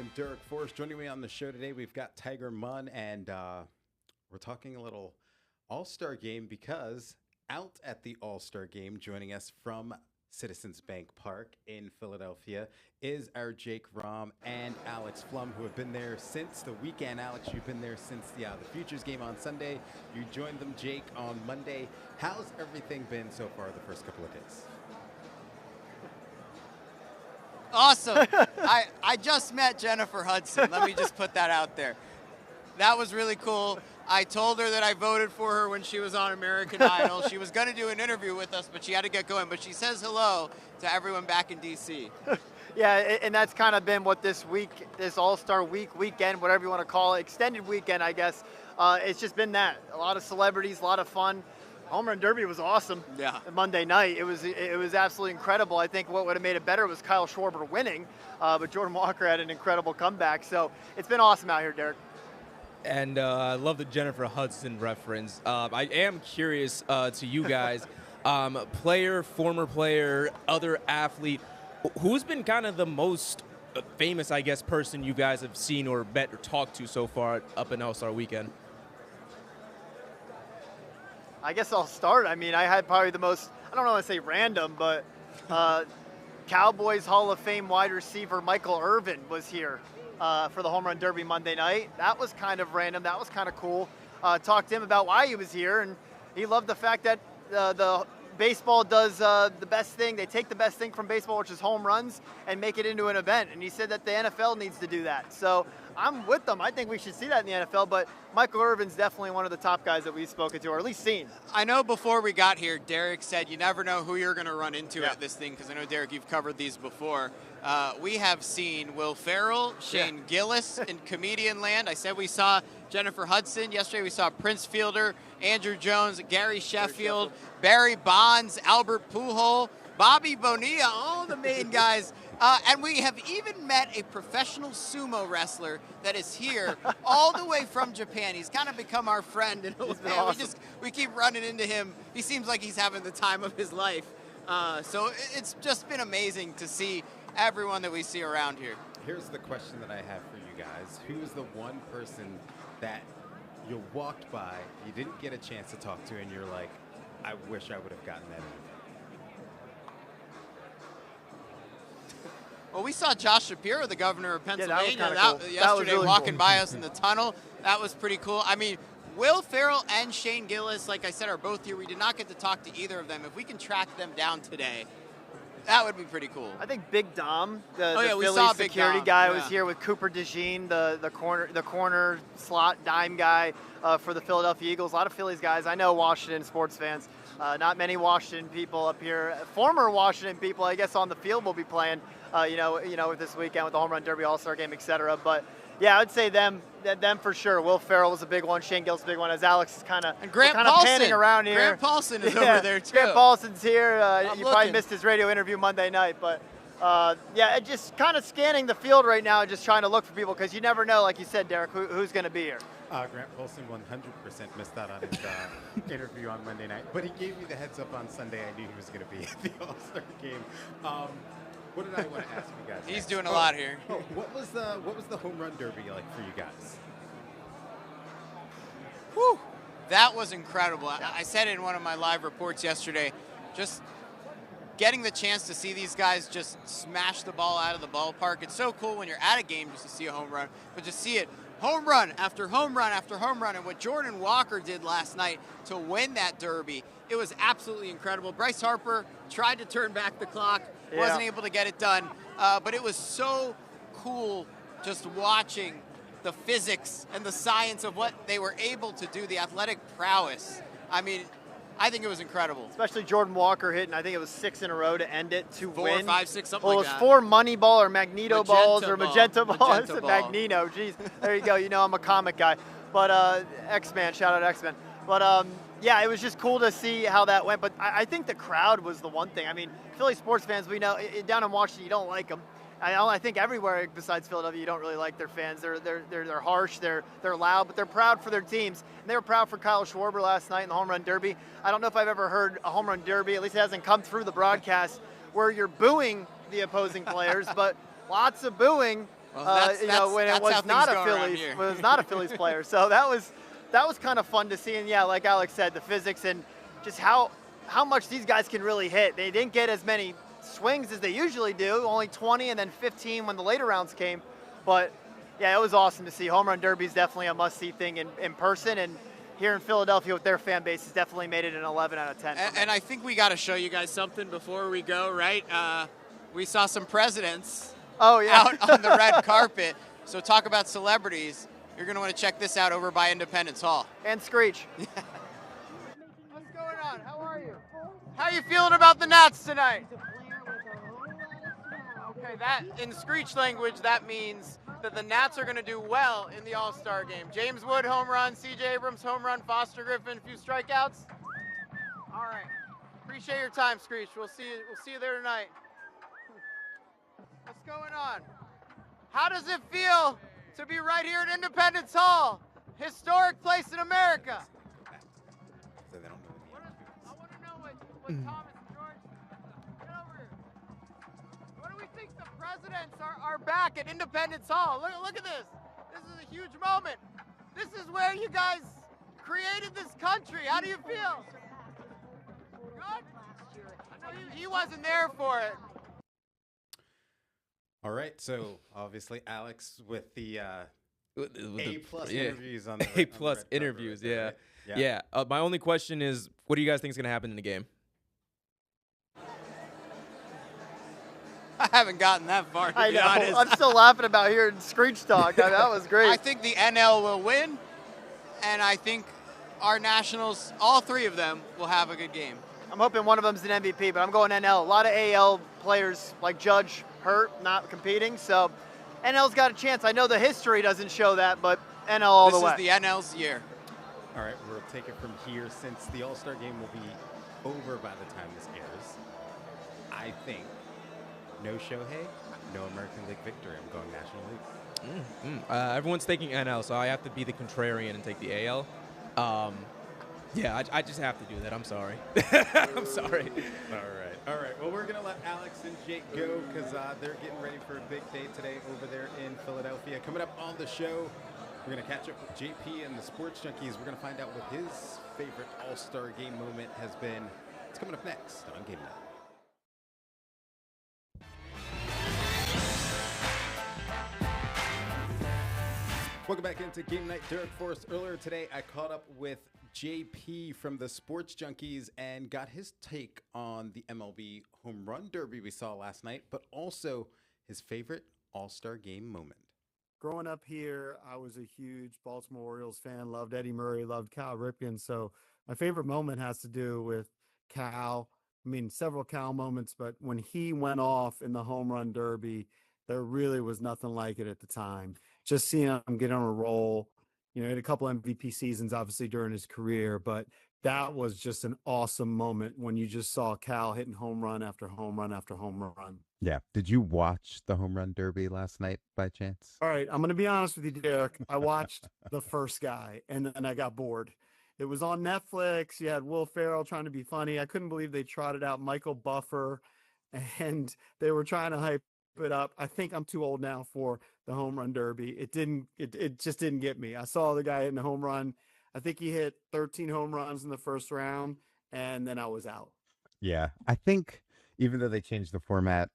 am Derek Forrest. Joining me on the show today, we've got Tiger Munn, and we're talking a little All-Star game because out at the All-Star game, joining us from Citizens Bank Park in Philadelphia, is our Jake Rom and Alex Flum, who have been there since the weekend. Alex, you've been there since the Futures game on Sunday. You joined them, Jake, on Monday. How's everything been so far the first couple of days? Awesome. I just met Jennifer Hudson. Let me just put that out there. That was really cool. I told her that I voted for her when she was on American Idol. She was going to do an interview with us, but she had to get going. But she says hello to everyone back in D.C. Yeah, and that's kind of been what this week, this All-Star weekend, whatever you want to call it, extended weekend, I guess. It's just been that. A lot of celebrities, a lot of fun. Home Run Derby was awesome. Yeah. Monday night, it was absolutely incredible. I think what would have made it better was Kyle Schwarber winning, but Jordan Walker had an incredible comeback. So it's been awesome out here, Derek. And I love the Jennifer Hudson reference. I am curious to you guys, player, former player, other athlete, who's been kind of the most famous, I guess, person you guys have seen or met or talked to so far up in All-Star Weekend? I guess I'll start. I mean, I had probably the most, I don't want to say random, but Cowboys Hall of Fame wide receiver Michael Irvin was here for the Home Run Derby Monday night. That was kind of random. That was kind of cool. Talked to him about why he was here, and he loved the fact that the baseball does the best thing. They take the best thing from baseball, which is home runs, and make it into an event. And he said that the NFL needs to do that. So I'm with them. I think we should see that in the NFL, but Michael Irvin's definitely one of the top guys that we've spoken to, or at least seen. I know before we got here, Derek said you never know who you're going to run into at this thing, because I know, Derek, you've covered these before. We have seen Will Ferrell, Shane Gillis in comedian land. I said we saw Jennifer Hudson. Yesterday we saw Prince Fielder, Andrew Jones, Gary Sheffield, Barry Bonds, Albert Pujol, Bobby Bonilla, all the main guys. And we have even met a professional sumo wrestler that is here all the way from Japan. He's kind of become our friend. And awesome. we keep running into him. He seems like he's having the time of his life. So it's just been amazing to see everyone that we see around here. Here's the question that I have for you guys. Who is the one person that you walked by, you didn't get a chance to talk to, and you're like, I wish I would have gotten that interview? Well, we saw Josh Shapiro, the governor of Pennsylvania, cool. yesterday really walking cool. by us in the tunnel. That was pretty cool. I mean, Will Ferrell and Shane Gillis, like I said, are both here. We did not get to talk to either of them. If we can track them down today, that would be pretty cool. I think Big Dom, the we Philly saw Big security Dom, guy, yeah. was here with Cooper DeJean, the corner slot dime guy for the Philadelphia Eagles. A lot of Phillies guys. I know Washington sports fans. Not many Washington people up here. Former Washington people, I guess, on the field will be playing. This weekend with the Home Run Derby All-Star Game, etc. But yeah, I'd say them for sure. Will Ferrell was a big one. Shane Gillis, a big one. As Alex is kind of panning around here. Grant Paulson is over there too. Grant Paulson's here. You probably looking. missed his radio interview Monday night, but just kind of scanning the field right now, just trying to look for people because you never know, like you said, Derek, who's going to be here. Grant Paulson 100% missed out on his interview on Monday night, but he gave me the heads up on Sunday. I knew he was going to be at the All-Star game. What did I want to ask you guys? He's doing a lot here. What was the Home Run Derby like for you guys? Whew, that was incredible. I said it in one of my live reports yesterday. Just getting the chance to see these guys just smash the ball out of the ballpark. It's so cool when you're at a game just to see a home run, but to see it home run after home run after home run, and what Jordan Walker did last night to win that derby, it was absolutely incredible. Bryce Harper tried to turn back the clock, wasn't able to get it done, but it was so cool just watching the physics and the science of what they were able to do, the athletic prowess. I mean, I think it was incredible. Especially Jordan Walker hitting, I think it was 6 in a row to end it to Four, win. 5, 6, something well, like it was that. 4 money ball or magneto balls or magenta balls. Magenta ball. Magneto, jeez. There you go. You know I'm a comic guy. But X-Man, shout out X-Men. But it was just cool to see how that went. But I think the crowd was the one thing. I mean, Philly sports fans, we know down in Washington, you don't like them. I think everywhere besides Philadelphia, you don't really like their fans. They're harsh, they're loud, but they're proud for their teams. And they were proud for Kyle Schwarber last night in the Home Run Derby. I don't know if I've ever heard a Home Run Derby, at least it hasn't come through the broadcast, where you're booing the opposing players, but lots of booing Well, when it that's how was things not go a around Phillies, here. when it was not a Phillies player. So that was kind of fun to see. And yeah, like Alex said, the physics and just how much these guys can really hit. They didn't get as many swings as they usually do, only 20 and then 15 when the later rounds came. But yeah, it was awesome to see. Home Run Derby is definitely a must-see thing in person, and here in Philadelphia with their fan base has definitely made it an 11 out of 10. And I think we got to show you guys something before we go, right? We saw some presidents out on the red carpet. So talk about celebrities. You're going to want to check this out over by Independence Hall. And Screech. What's going on? How are you? How you feeling about the Nats tonight? Okay, that in Screech language, that means that the Nats are going to do well in the All-Star game. James Wood, home run. C.J. Abrams, home run. Foster Griffin, a few strikeouts. All right. Appreciate your time, Screech. We'll see you there tonight. What's going on? How does it feel to be right here at Independence Hall? Historic place in America. So they don't know what the I want to know what Thomas and George, get over here. What do we think the presidents are back at Independence Hall? Look at this. This is a huge moment. This is where you guys created this country. How do you feel? Good? I know he wasn't there for it. All right, so obviously Alex with the A-plus yeah. interviews on the A-plus red carpet interviews, right there, yeah. right? Yeah. My only question is, what do you guys think is going to happen in the game? I haven't gotten that far, to I be know. honest. I'm still laughing about hearing Screech talk. That was great. I think the NL will win, and I think our Nationals, all three of them, will have a good game. I'm hoping one of them's an MVP, but I'm going NL. A lot of AL players like Judge hurt, not competing, so NL's got a chance. I know the history doesn't show that, but NL all the way. This is the NL's year. All right, we'll take it from here since the All-Star game will be over by the time this airs. I think no Shohei, no American League victory. I'm going National League. Everyone's taking NL, so I have to be the contrarian and take the AL. Yeah, I just have to do that. I'm sorry. I'm sorry. All right. Well, we're going to let Alex and Jake go because they're getting ready for a big day today over there in Philadelphia. Coming up on the show, we're going to catch up with JP and the Sports Junkies. We're going to find out what his favorite All-Star game moment has been. It's coming up next on Game Night. Welcome back into Game Night. Derek Forrest. Earlier today, I caught up with JP from the Sports Junkies and got his take on the MLB Home Run Derby we saw last night, but also his favorite All-Star game moment. Growing up here, I was a huge Baltimore Orioles fan, loved Eddie Murray, loved Cal Ripken. So my favorite moment has to do with Cal. I mean, several Cal moments, but when he went off in the Home Run Derby, there really was nothing like it at the time. Just seeing him get on a roll, he had a couple MVP seasons, obviously, during his career, but that was just an awesome moment when you just saw Cal hitting home run after home run after home run. Yeah. Did you watch the Home Run Derby last night by chance? All right, I'm going to be honest with you, Derek. I watched the first guy, and then I got bored. It was on Netflix. You had Will Ferrell trying to be funny. I couldn't believe they trotted out Michael Buffer, and they were trying to hype it up. I think I'm too old now for the Home Run Derby. It just didn't get me. I saw the guy hitting the home run. I think he hit 13 home runs in the first round, and then I was out. Yeah. I think even though they changed the format,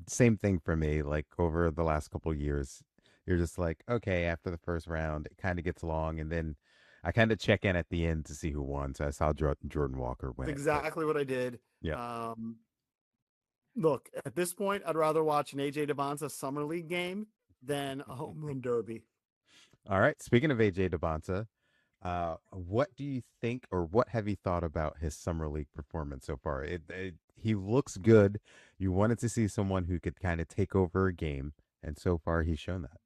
same thing for me. Like over the last couple of years, you're just like, okay, after the first round, it kind of gets long, and then I kind of check in at the end to see who won. So I saw Jordan Walker win. That's exactly what I did. Yeah. Look, at this point, I'd rather watch an AJ DeBonza Summer League game than a Home Run Derby. All right. Speaking of AJ DeBonza, what do you think, or what have you thought about his Summer League performance so far? He looks good. You wanted to see someone who could kind of take over a game, and so far he's shown that.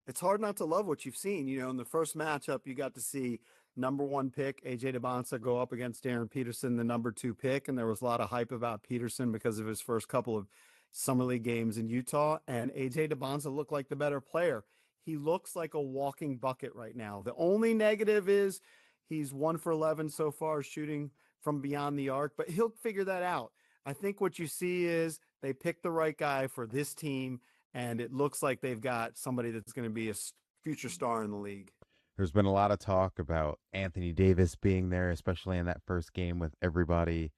It's hard not to love what you've seen. In the first matchup, you got to see number one pick, AJ DeBonza, go up against Darren Peterson, the number 2 pick. And there was a lot of hype about Peterson because of his first couple of Summer League games in Utah. And AJ DeBonza looked like the better player. He looks like a walking bucket right now. The only negative is he's 1 for 11 so far shooting from beyond the arc, but he'll figure that out. I think what you see is they picked the right guy for this team, and it looks like they've got somebody that's going to be a future star in the league. There's been a lot of talk about Anthony Davis being there, especially in that first game with everybody.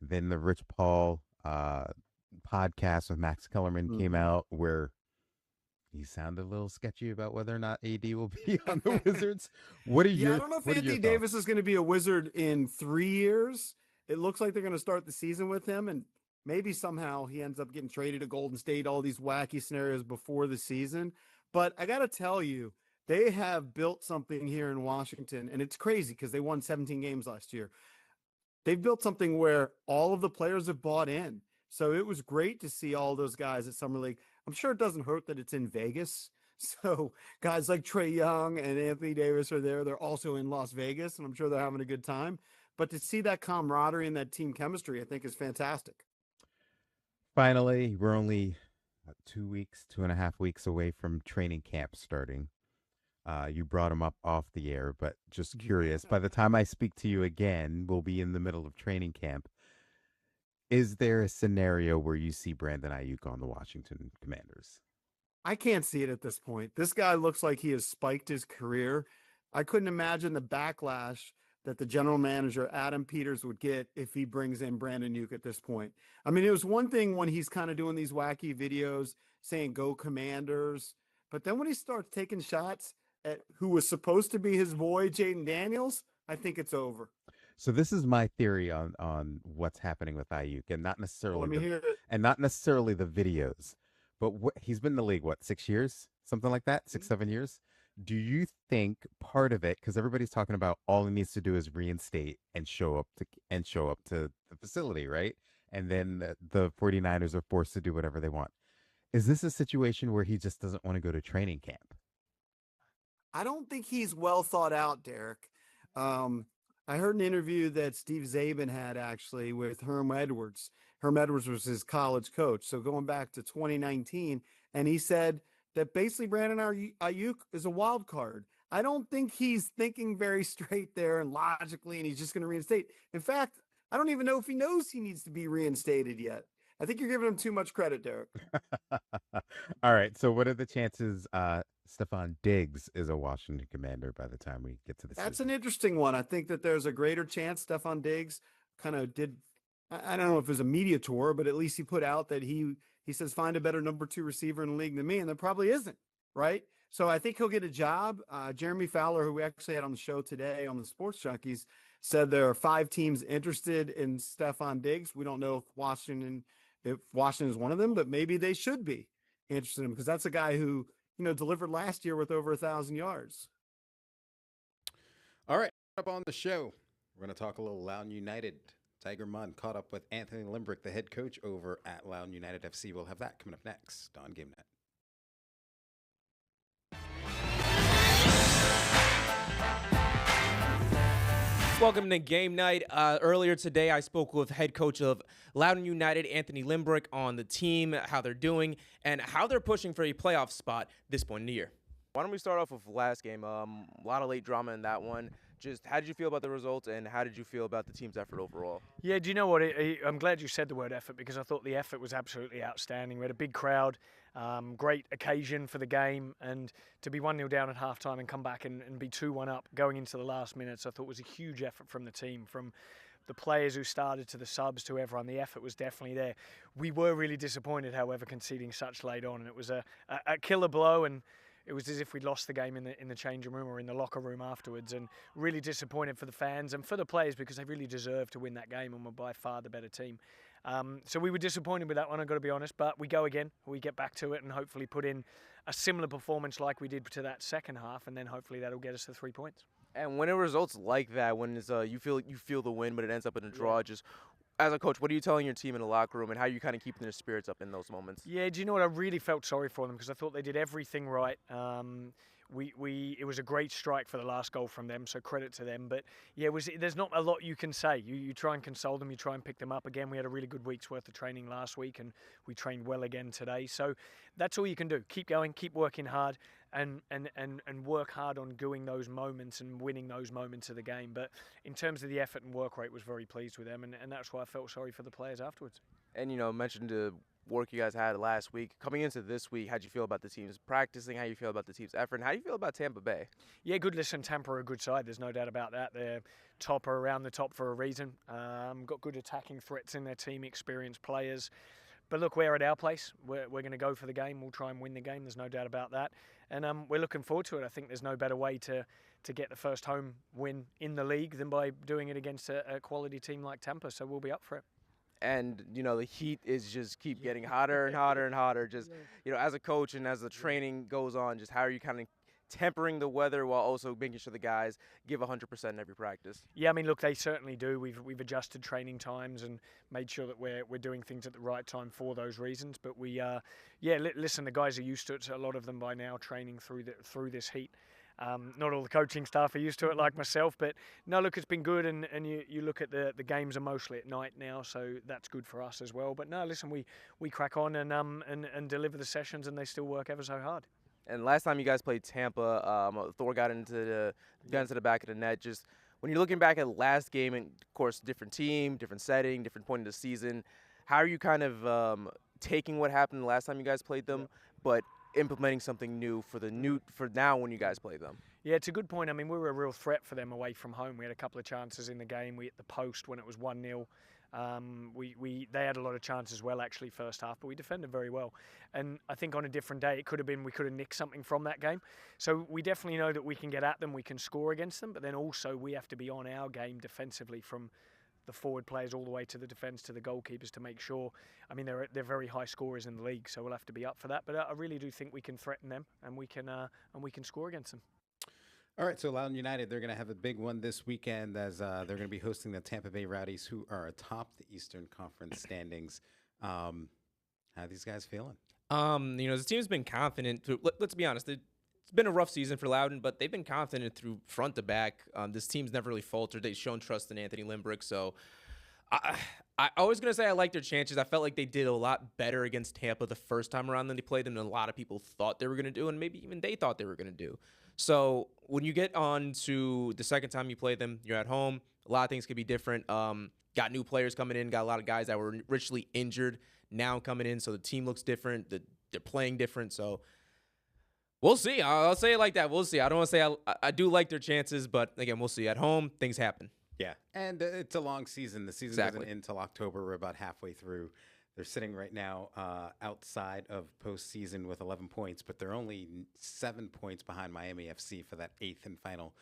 Then the Rich Paul podcast with Max Kellerman came out where he sounded a little sketchy about whether or not AD will be on the Wizards. What are your I don't know if what are your Anthony Davis is going to be a Wizard in 3 years. It looks like they're going to start the season with him, and maybe somehow he ends up getting traded to Golden State, all these wacky scenarios before the season. But I got to tell you, they have built something here in Washington, and it's crazy because they won 17 games last year. They've built something where all of the players have bought in. So it was great to see all those guys at Summer League. I'm sure it doesn't hurt that it's in Vegas. So guys like Trae Young and Anthony Davis are there. They're also in Las Vegas, and I'm sure they're having a good time. But to see that camaraderie and that team chemistry, I think is fantastic. Finally, we're only 2.5 weeks away from training camp starting. You brought him up off the air, but just curious, by the time I speak to you again, we'll be in the middle of training camp. Is there a scenario where you see Brandon Ayuk on the Washington Commanders? I can't see it at this point. This guy looks like he has spiked his career. I couldn't imagine the backlash that the general manager, Adam Peters, would get if he brings in Brandon Ayuk at this point. I mean, it was one thing when he's kind of doing these wacky videos saying, "Go Commanders." But then when he starts taking shots at who was supposed to be his boy, Jaden Daniels, I think it's over. So this is my theory on what's happening with Ayuk, and not necessarily Let me hear it. and not necessarily the videos, but he's been in the league 6 years, something like that, 6-7 years. Do you think part of it, because everybody's talking about all he needs to do is reinstate and show up to the facility, right? And then the 49ers are forced to do whatever they want. Is this a situation where he just doesn't want to go to training camp? I don't think he's well thought out, Derek. I heard an interview that Steve Zabin had actually with Herm Edwards. Herm Edwards was his college coach. So going back to 2019, and he said that basically Brandon Ayuk is a wild card. I don't think he's thinking very straight there and logically, and he's just going to reinstate. In fact, I don't even know if he knows he needs to be reinstated yet. I think you're giving him too much credit, Derek. All right. So what are the chances Stephon Diggs is a Washington Commander by the time we get to the That's season? an interesting one. I think that there's a greater chance Stephon Diggs kind of did. I don't know if it was a media tour, but at least he put out that he says find a better number 2 receiver in the league than me, and there probably isn't, right? So I think he'll get a job. Jeremy Fowler, who we actually had on the show today on the Sports Junkies, said there are 5 teams interested in Stephon Diggs. We don't know if Washington is one of them, but maybe they should be interested in him because that's a guy who delivered last year with over 1,000 yards. All right, up on the show, we're going to talk a little Loudoun United. Tiger Munn caught up with Anthony Limbrick, the head coach over at Loudoun United FC. We'll have that coming up next on GameNet. Welcome to Game Night. Earlier today, I spoke with head coach of Loudoun United, Anthony Limbrick, on the team, how they're doing, and how they're pushing for a playoff spot this point in the year. Why don't we start off with last game? A lot of late drama in that one. Just how did you feel about the results, and how did you feel about the team's effort overall? Yeah, do you know what? I'm glad you said the word effort because I thought the effort was absolutely outstanding. We had a big crowd, great occasion for the game, and to be 1-0 down at halftime and come back and be 2-1 up going into the last minutes, I thought was a huge effort from the team, from the players who started to the subs to everyone. The effort was definitely there. We were really disappointed, however, conceding such late on, and it was a killer blow, and it was as if we'd lost the game in the changing room or in the locker room afterwards, and really disappointed for the fans and for the players because they really deserved to win that game and were by far the better team. So we were disappointed with that one, I've got to be honest, but we go again. We get back to it and hopefully put in a similar performance like we did to that second half, and then hopefully that'll get us the 3 points. And when it results like that, when it's, you feel the win, but it ends up in a draw, just as a coach, what are you telling your team in the locker room, and how are you kind of keeping their spirits up in those moments? Yeah, do you know what? I really felt sorry for them because I thought they did everything right. It was a great strike for the last goal from them, so credit to them. But yeah, there's not a lot you can say. You try and console them, you try and pick them up. Again, we had a really good week's worth of training last week, and we trained well again today. So that's all you can do. Keep going, keep working hard, and work hard on doing those moments and winning those moments of the game. But in terms of the effort and work rate, was very pleased with them, and that's why I felt sorry for the players afterwards. And mentioned work you guys had last week. Coming into this week, how'd you feel about the team's practicing? How you feel about the team's effort? And how do you feel about Tampa Bay? Yeah, good. Listen, Tampa are a good side. There's no doubt about that. They're top or around the top for a reason. Got good attacking threats in their team, experienced players. But look, we're at our place. We're going to go for the game. We'll try and win the game. There's no doubt about that. And we're looking forward to it. I think there's no better way to get the first home win in the league than by doing it against a quality team like Tampa. So we'll be up for it. And, the heat is just keep getting hotter and hotter and hotter. Just, as a coach and as the training goes on, just how are you kind of tempering the weather while also making sure the guys give 100% in every practice? Yeah, I mean, look, they certainly do. We've adjusted training times and made sure that we're doing things at the right time for those reasons. But listen, the guys are used to it. A lot of them by now training through this heat. Not all the coaching staff are used to it like myself, but no, look, it's been good, and you look at the games are mostly at night now, so that's good for us as well. But no, listen, we crack on and deliver the sessions, and they still work ever so hard. And last time you guys played Tampa, Thor got into the back of the net. Just when you're looking back at last game, and of course, different team, different setting, different point of the season, how are you kind of taking what happened the last time you guys played them, but implementing something new for now when you guys play them? Yeah, it's a good point. I mean, we were a real threat for them away from home. We had a couple of chances in the game. We hit the post when it was 1-0. They had a lot of chances as well, actually, first half, but we defended very well. And I think on a different day, we could have nicked something from that game. So we definitely know that we can get at them, we can score against them, but then also we have to be on our game defensively from the forward players all the way to the defence, to the goalkeepers, to make sure. I mean, they're very high scorers in the league, so we'll have to be up for that. But I really do think we can threaten them, and we can score against them. All right, so Loudoun United, they're going to have a big one this weekend as they're going to be hosting the Tampa Bay Rowdies, who are atop the Eastern Conference standings. How are these guys feeling? The team's been confident. Let's be honest. It's been a rough season for Loudoun, but they've been confident through front to back. This team's never really faltered. They've shown trust in Anthony Limbrick. So I was going to say I like their chances. I felt like they did a lot better against Tampa the first time around than they played them than a lot of people thought they were going to do, and maybe even they thought they were going to do. So when you get on to the second time you play them, you're at home. A lot of things could be different. Got new players coming in. Got a lot of guys that were richly injured now coming in. So the team looks different. They're playing different. So we'll see. I'll say it like that. We'll see. I don't want to say I do like their chances, but again, we'll see. At home, things happen. Yeah, and it's a long season. The season doesn't end until October. We're about halfway through. They're sitting right now outside of postseason with 11 points, but they're only 7 points behind Miami FC for that 8th and final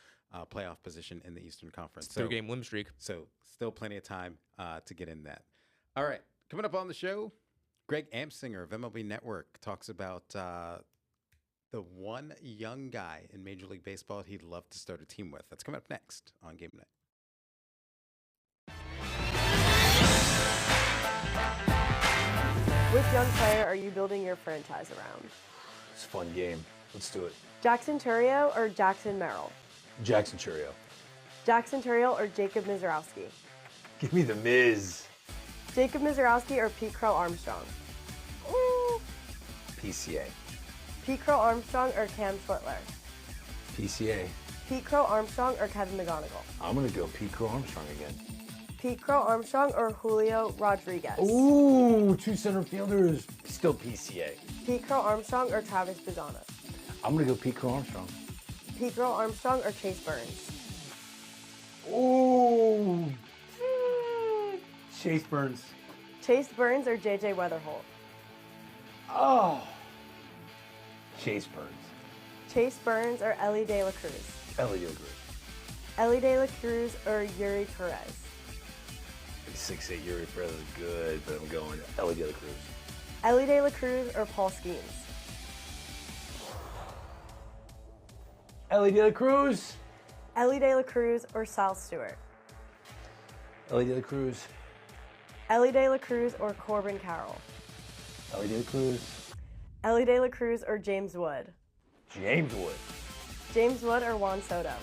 playoff position in the Eastern Conference. So, 2-game win streak. So still plenty of time to get in that. All right, coming up on the show, Greg Amsinger of MLB Network talks about the one young guy in Major League Baseball he'd love to start a team with. That's coming up next on Game Night. Which young player are you building your franchise around? It's a fun game. Let's do it. Jackson Turrio or Jackson Merrill? Jackson Churio. Jackson Turrio or Jacob Mizorowski? Give me the Miz. Jacob Mizorowski or Pete Crow Armstrong? Ooh. PCA. Pete Crow Armstrong or Cam Schlittler? PCA. Pete Crow Armstrong or Kevin McGonigal? I'm going to go Pete Crow Armstrong again. Pete Crow Armstrong or Julio Rodriguez? Ooh, 2 center fielders. Still PCA. Pete Crow Armstrong or Travis Bazana? I'm going to go Pete Crow Armstrong. Pete Crow Armstrong or Chase Burns? Ooh. Chase Burns. Chase Burns or JJ Weatherholt? Oh. Chase Burns. Chase Burns or Ellie De La Cruz? Ellie De La Cruz. Ellie De La Cruz or Yuri Perez? 6'8" Yuri Perez is good, but I'm going Ellie De La Cruz. Ellie De La Cruz or Paul Skeens? Ellie De La Cruz. Ellie De La Cruz or Sal Stewart? Ellie De La Cruz. Ellie De La Cruz or Corbin Carroll? Ellie De La Cruz. Ellie De La Cruz or James Wood? James Wood. James Wood or Juan Soto?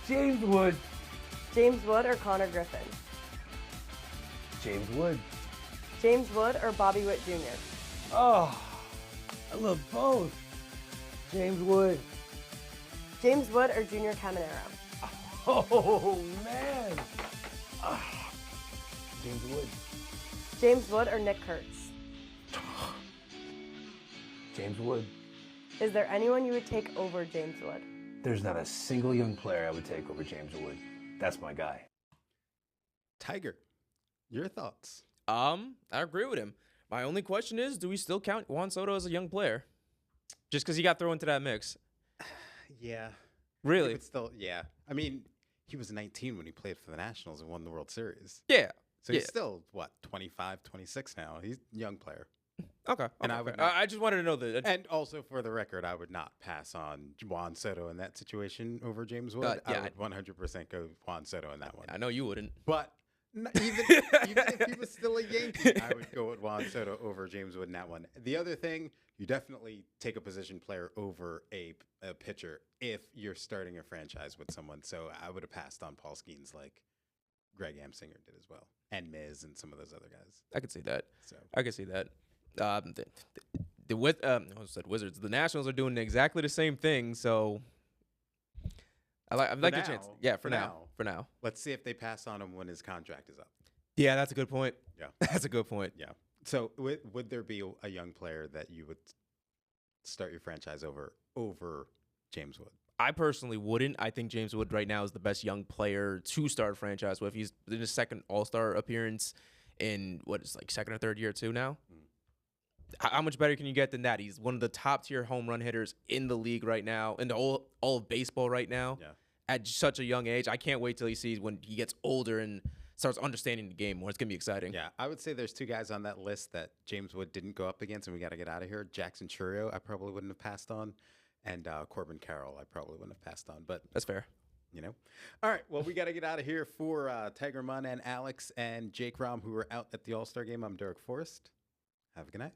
James Wood. James Wood or Connor Griffin? James Wood. James Wood or Bobby Witt Jr.? Oh, I love both. James Wood. James Wood or Junior Caminero? Oh, man. James Wood. James Wood or Nick Kurtz? James Wood. Is there anyone you would take over James Wood? There's not a single young player I would take over James Wood. That's my guy. Tiger, your thoughts? I agree with him. My only question is, do we still count Juan Soto as a young player? Just because he got thrown into that mix. Yeah. Really? But still, yeah. I mean, he was 19 when he played for the Nationals and won the World Series. Yeah. So he's still, what, 25, 26 now? He's a young player. Okay. And okay, I would fair. I just wanted to know that. And also, for the record, I would not pass on Juan Soto in that situation over James Wood. Yeah, I would 100% go Juan Soto in that one. I know you wouldn't. But even if he was still a Yankee, I would go with Juan Soto over James Wood in that one. The other thing, you definitely take a position player over a pitcher if you're starting a franchise with someone. So I would have passed on Paul Skeens like Greg Amsinger did as well, and Miz and some of those other guys. I could see that. So I could see that. I said Wizards. The Nationals are doing exactly the same thing. So I like the chance. Yeah, for now. Let's see if they pass on him when his contract is up. Yeah, that's a good point. Yeah, that's a good point. Yeah. So would there be a young player that you would start your franchise over James Wood? I personally wouldn't. I think James Wood right now is the best young player to start a franchise with. He's in his second All-Star appearance in second or third year too now. How much better can you get than that? He's one of the top tier home run hitters in the league right now, in the all of baseball right now. Yeah. At such a young age, I can't wait till he sees when he gets older and starts understanding the game more. It's gonna be exciting. Yeah, I would say there's two guys on that list that James Wood didn't go up against, and we got to get out of here. Jackson Chourio, I probably wouldn't have passed on, and Corbin Carroll, I probably wouldn't have passed on. But that's fair. You know. All right. Well, we got to get out of here for Tiger Munn and Alex and Jake Rom, who were out at the All-Star game. I'm Derek Forrest. Have a good night.